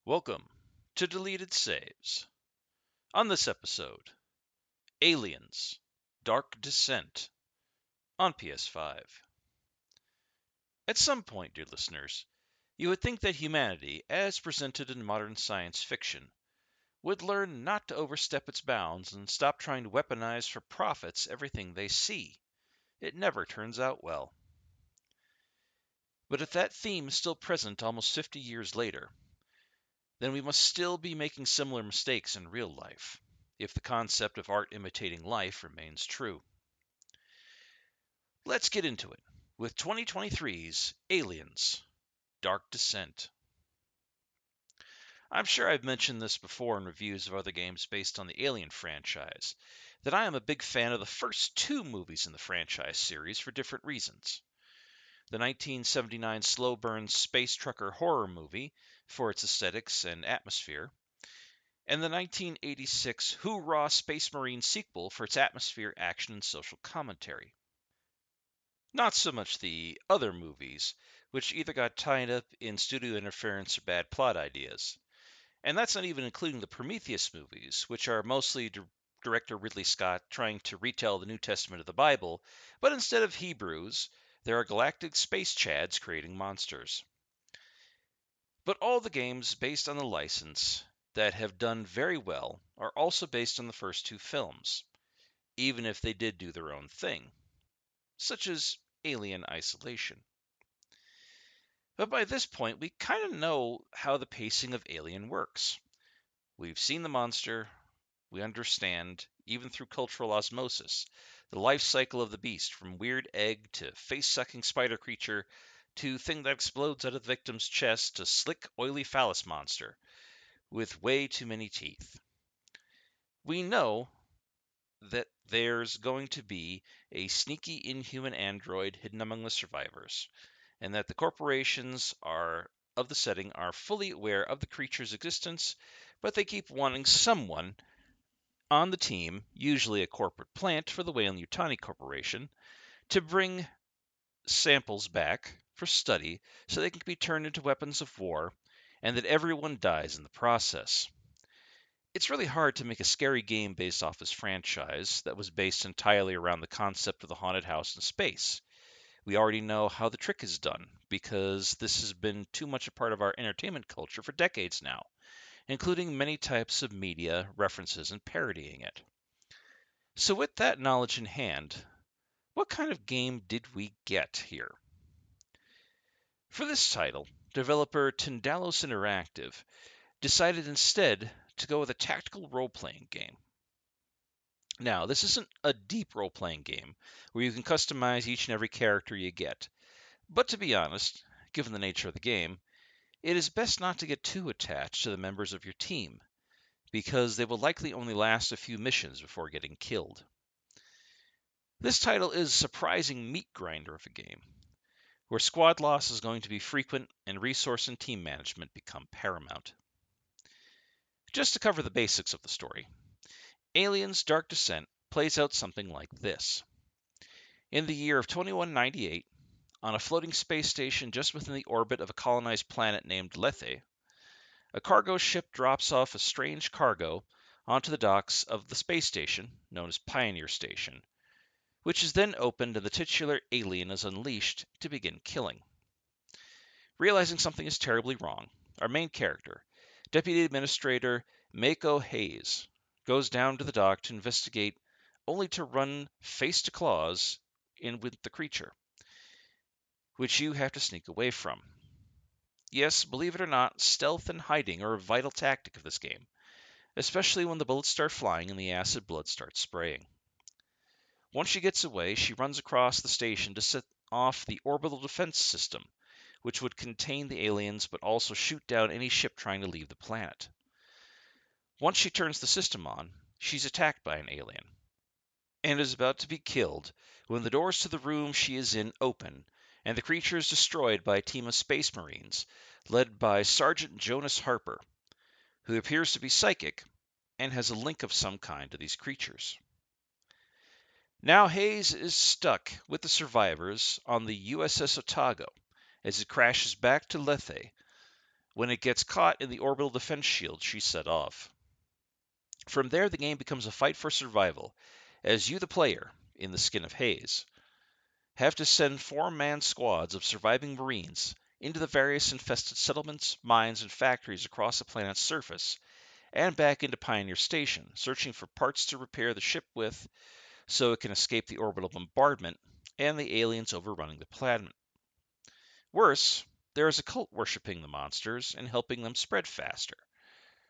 Welcome to Deleted Saves. On this episode, Aliens Dark Descent on PS5. At some point, dear listeners, you would think that humanity, as presented in modern science fiction, would learn not to overstep its bounds and stop trying to weaponize for profits everything they see. It never turns out well. But if that theme is still present almost 50 years later, then we must still be making similar mistakes in real life, if the concept of art imitating life remains true. Let's get into it with 2023's Aliens Dark Descent. I'm sure I've mentioned this before in reviews of other games based on the Alien franchise, that I am a big fan of the first two movies in the franchise series for different reasons. The 1979 slow burn space trucker horror movie for its aesthetics and atmosphere, and the 1986 Hoorah Space Marine sequel for its atmosphere, action, and social commentary. Not so much the other movies, which either got tied up in studio interference or bad plot ideas. And that's not even including the Prometheus movies, which are mostly director Ridley Scott trying to retell the New Testament of the Bible, but instead of Hebrews, there are galactic space chads creating monsters. But all the games based on the license that have done very well are also based on the first two films, even if they did do their own thing, such as Alien Isolation. But by this point, we kind of know how the pacing of Alien works. We've seen the monster, we understand, even through cultural osmosis, the life cycle of the beast from weird egg to face-sucking spider creature to thing that explodes out of the victim's chest to slick, oily phallus monster with way too many teeth. We know that there's going to be a sneaky inhuman android hidden among the survivors, and that the corporations of the setting are fully aware of the creature's existence, but they keep wanting someone on the team, usually a corporate plant for the Weyland-Yutani Corporation, to bring samples back for study so they can be turned into weapons of war, and that everyone dies in the process. It's really hard to make a scary game based off this franchise that was based entirely around the concept of the haunted house in space. We already know how the trick is done, because this has been too much a part of our entertainment culture for decades now, including many types of media, references, and parodying it. So with that knowledge in hand, what kind of game did we get here? For this title, developer Tindalos Interactive decided instead to go with a tactical role-playing game. Now, this isn't a deep role-playing game where you can customize each and every character you get, but to be honest, given the nature of the game, it is best not to get too attached to the members of your team, because they will likely only last a few missions before getting killed. This title is a surprising meat grinder of a game, where squad loss is going to be frequent and resource and team management become paramount. Just to cover the basics of the story, Aliens Dark Descent plays out something like this. In the year of 2198, on a floating space station just within the orbit of a colonized planet named Lethe, a cargo ship drops off a strange cargo onto the docks of the space station, known as Pioneer Station, which is then opened and the titular alien is unleashed to begin killing. Realizing something is terribly wrong, our main character, Deputy Administrator Mako Hayes, goes down to the dock to investigate, only to run face to claws in with the creature, which you have to sneak away from. Yes, believe it or not, stealth and hiding are a vital tactic of this game, especially when the bullets start flying and the acid blood starts spraying. Once she gets away, she runs across the station to set off the orbital defense system, which would contain the aliens but also shoot down any ship trying to leave the planet. Once she turns the system on, she's attacked by an alien, and is about to be killed when the doors to the room she is in open, and the creature is destroyed by a team of space marines, led by Sergeant Jonas Harper, who appears to be psychic and has a link of some kind to these creatures. Now Hayes is stuck with the survivors on the USS Otago as it crashes back to Lethe, when it gets caught in the orbital defense shield she set off. From there, the game becomes a fight for survival, as you, the player, in the skin of Hayes, have to send four-man squads of surviving Marines into the various infested settlements, mines, and factories across the planet's surface, and back into Pioneer Station, searching for parts to repair the ship with so it can escape the orbital bombardment and the aliens overrunning the planet. Worse, there is a cult worshipping the monsters and helping them spread faster.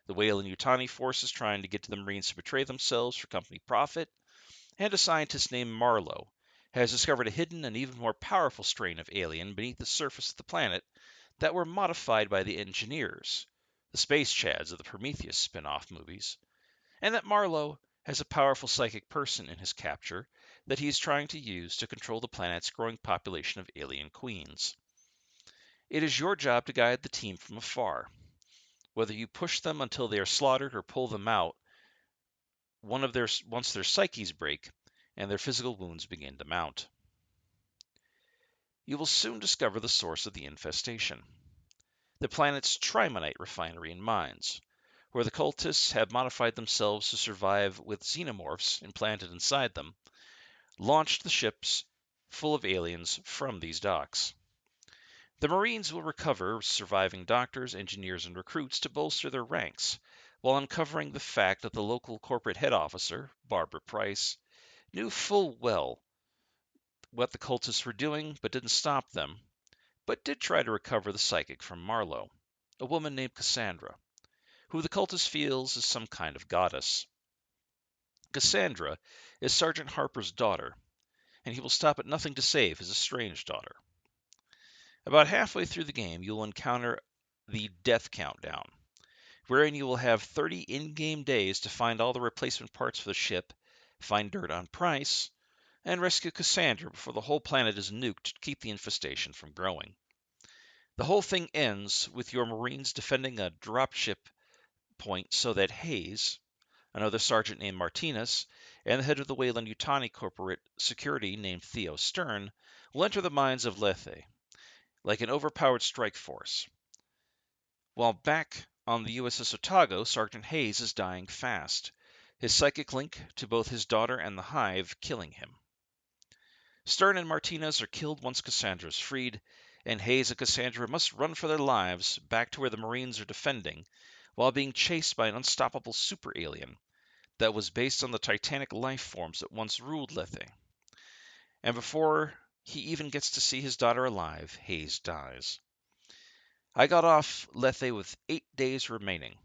The Weyland-Yutani forces trying to get to the Marines to betray themselves for company profit, and a scientist named Marlowe has discovered a hidden and even more powerful strain of alien beneath the surface of the planet that were modified by the engineers, the space chads of the Prometheus spin-off movies, and that Marlowe has a powerful psychic person in his capture that he is trying to use to control the planet's growing population of alien queens. It is your job to guide the team from afar. Whether you push them until they are slaughtered or pull them out, once their psyches break and their physical wounds begin to mount. You will soon discover the source of the infestation. The planet's trimonite refinery and mines, where the cultists have modified themselves to survive with xenomorphs implanted inside them, launched the ships full of aliens from these docks. The Marines will recover surviving doctors, engineers, and recruits to bolster their ranks, while uncovering the fact that the local corporate head officer, Barbara Price, knew full well what the cultists were doing, but didn't stop them, but did try to recover the psychic from Marlowe, a woman named Cassandra, who the cultist feels is some kind of goddess. Cassandra is Sergeant Harper's daughter, and he will stop at nothing to save his estranged daughter. About halfway through the game, you will encounter the Death Countdown, wherein you will have 30 in-game days to find all the replacement parts for the ship, find dirt on Price, and rescue Cassandra before the whole planet is nuked to keep the infestation from growing. The whole thing ends with your Marines defending a dropship point so that Hayes, another sergeant named Martinez, and the head of the Weyland-Yutani corporate security named Theo Stern will enter the mines of Lethe, like an overpowered strike force. While back on the USS Otago, Sergeant Hayes is dying fast, his psychic link to both his daughter and the Hive killing him. Stern and Martinez are killed once Cassandra is freed, and Hayes and Cassandra must run for their lives back to where the Marines are defending, while being chased by an unstoppable super alien that was based on the titanic life forms that once ruled Lethe. And before he even gets to see his daughter alive, Hayes dies. I got off Lethe with 8 days remaining,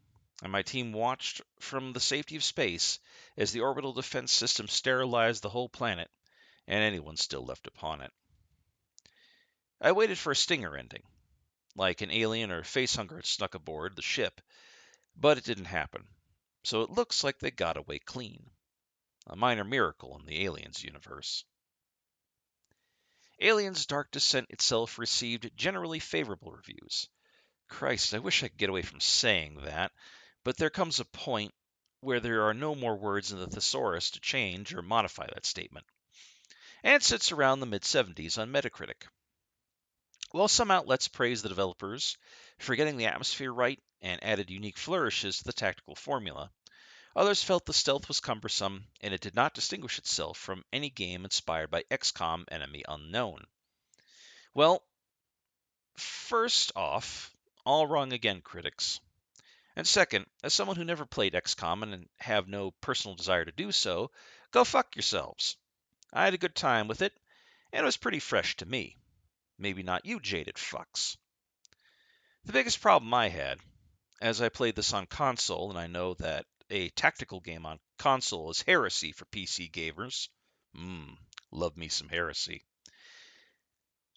and my team watched from the safety of space as the orbital defense system sterilized the whole planet and anyone still left upon it. I waited for a stinger ending, like an alien or facehugger had snuck aboard the ship, but it didn't happen, so it looks like they got away clean. A minor miracle in the Aliens universe. Aliens Dark Descent itself received generally favorable reviews. Christ, I wish I could get away from saying that, but there comes a point where there are no more words in the thesaurus to change or modify that statement. And it sits around the mid-70s on Metacritic. While some outlets praise the developers for getting the atmosphere right and added unique flourishes to the tactical formula, others felt the stealth was cumbersome and it did not distinguish itself from any game inspired by XCOM Enemy Unknown. Well, first off, all wrong again, critics. And second, as someone who never played XCOM and have no personal desire to do so, go fuck yourselves. I had a good time with it, and it was pretty fresh to me. Maybe not you jaded fucks. The biggest problem I had, as I played this on console, and I know that a tactical game on console is heresy for PC gamers, love me some heresy,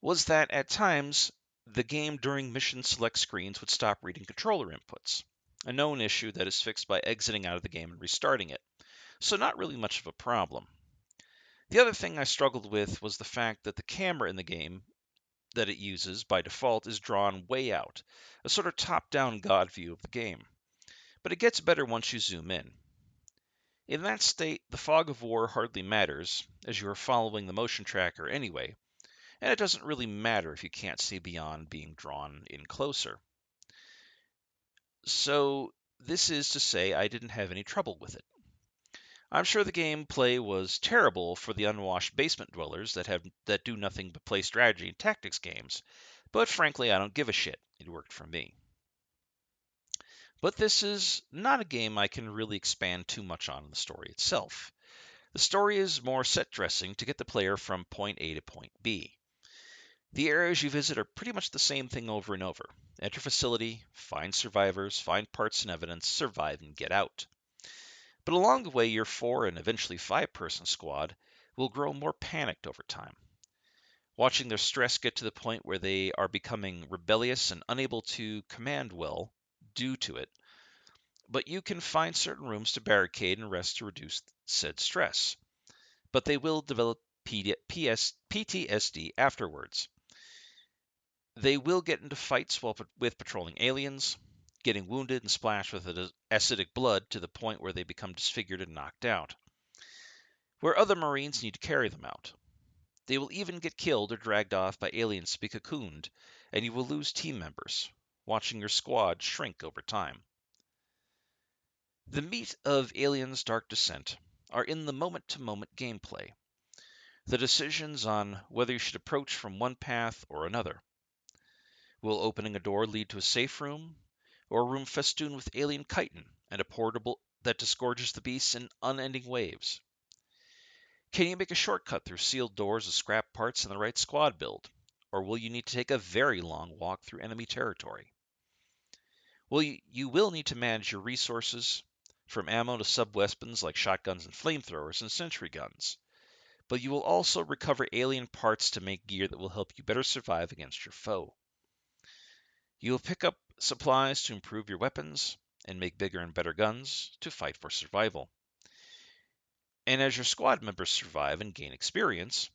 was that at times the game during mission select screens would stop reading controller inputs, a known issue that is fixed by exiting out of the game and restarting it, so not really much of a problem. The other thing I struggled with was the fact that the camera in the game that it uses by default is drawn way out, a sort of top-down God view of the game. But it gets better once you zoom in. In that state, the fog of war hardly matters, as you are following the motion tracker anyway, and it doesn't really matter if you can't see beyond being drawn in closer. So this is to say I didn't have any trouble with it. I'm sure the gameplay was terrible for the unwashed basement dwellers that do nothing but play strategy and tactics games, but frankly I don't give a shit. It worked for me. But this is not a game I can really expand too much on in the story itself. The story is more set dressing to get the player from point A to point B. The areas you visit are pretty much the same thing over and over. Enter facility, find survivors, find parts and evidence, survive and get out. But along the way, your 4 and eventually 5-person squad will grow more panicked over time, watching their stress get to the point where they are becoming rebellious and unable to command well due to it. But you can find certain rooms to barricade and rest to reduce said stress. But they will develop PTSD afterwards. They will get into fights with patrolling aliens, getting wounded and splashed with acidic blood to the point where they become disfigured and knocked out, where other Marines need to carry them out. They will even get killed or dragged off by aliens to be cocooned, and you will lose team members, watching your squad shrink over time. The meat of Aliens Dark Descent are in the moment-to-moment gameplay, the decisions on whether you should approach from one path or another. Will opening a door lead to a safe room, or a room festooned with alien chitin and a portable that disgorges the beasts in unending waves? Can you make a shortcut through sealed doors with scrap parts and the right squad build, or will you need to take a very long walk through enemy territory? Well, you will need to manage your resources, from ammo to sub-weapons like shotguns and flamethrowers and sentry guns, but you will also recover alien parts to make gear that will help you better survive against your foe. You will pick up supplies to improve your weapons and make bigger and better guns to fight for survival. And as your squad members survive and gain experience,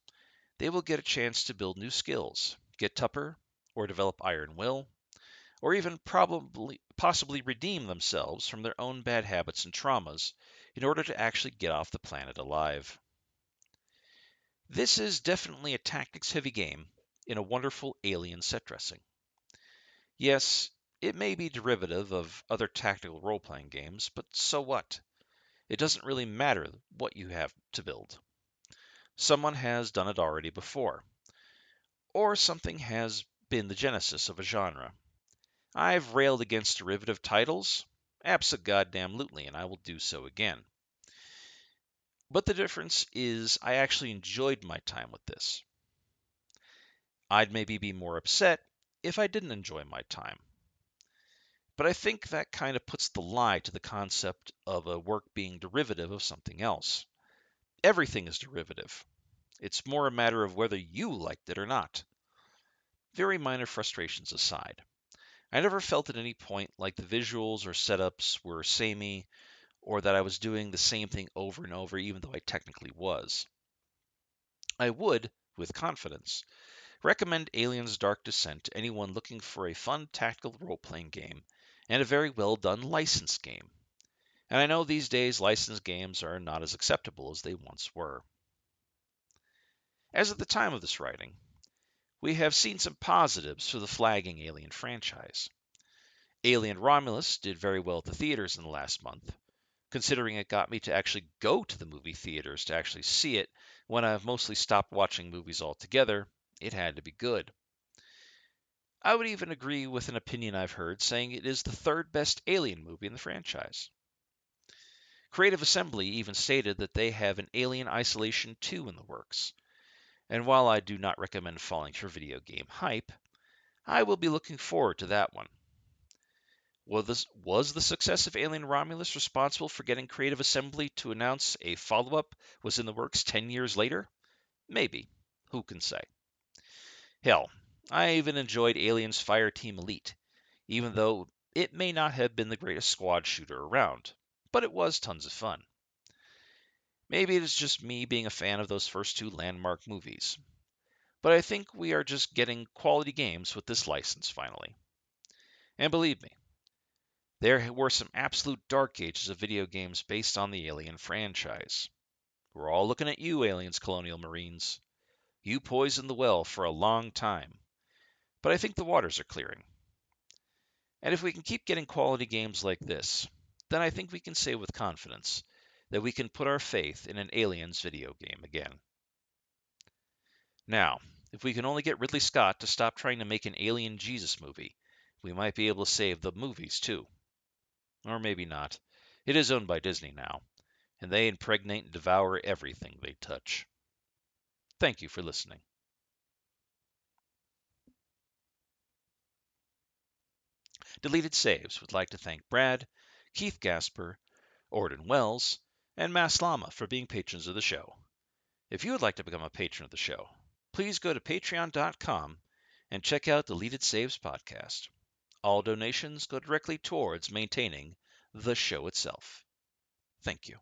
they will get a chance to build new skills, get tougher, or develop iron will, or even possibly redeem themselves from their own bad habits and traumas in order to actually get off the planet alive. This is definitely a tactics-heavy game in a wonderful alien set dressing. Yes, it may be derivative of other tactical role-playing games, but so what? It doesn't really matter what you have to build. Someone has done it already before, or something has been the genesis of a genre. I've railed against derivative titles, abso-goddamn-lutely, and I will do so again. But the difference is I actually enjoyed my time with this. I'd maybe be more upset if I didn't enjoy my time. But I think that kind of puts the lie to the concept of a work being derivative of something else. Everything is derivative. It's more a matter of whether you liked it or not. Very minor frustrations aside, I never felt at any point like the visuals or setups were samey, or that I was doing the same thing over and over even though I technically was. I would, with confidence, recommend Aliens Dark Descent to anyone looking for a fun tactical role-playing game and a very well-done licensed game. And I know these days licensed games are not as acceptable as they once were. As of the time of this writing, we have seen some positives for the flagging Alien franchise. Alien Romulus did very well at the theaters in the last month, considering it got me to actually go to the movie theaters to actually see it when I've mostly stopped watching movies altogether. It had to be good. I would even agree with an opinion I've heard saying it is the third best Alien movie in the franchise. Creative Assembly even stated that they have an Alien Isolation 2 in the works, and while I do not recommend falling for video game hype, I will be looking forward to that one. Was the success of Alien Romulus responsible for getting Creative Assembly to announce a follow-up was in the works 10 years later? Maybe. Who can say? Hell, I even enjoyed Aliens Fireteam Elite, even though it may not have been the greatest squad shooter around, but it was tons of fun. Maybe it is just me being a fan of those first two landmark movies, but I think we are just getting quality games with this license finally. And believe me, there were some absolute dark ages of video games based on the Alien franchise. We're all looking at you, Aliens Colonial Marines. You poisoned the well for a long time, but I think the waters are clearing. And if we can keep getting quality games like this, then I think we can say with confidence that we can put our faith in an Aliens video game again. Now, if we can only get Ridley Scott to stop trying to make an alien Jesus movie, we might be able to save the movies too. Or maybe not. It is owned by Disney now, and they impregnate and devour everything they touch. Thank you for listening. Deleted Saves would like to thank Brad, Keith Gasper, Orden Wells, and Mass Lama for being patrons of the show. If you would like to become a patron of the show, please go to patreon.com and check out Deleted Saves podcast. All donations go directly towards maintaining the show itself. Thank you.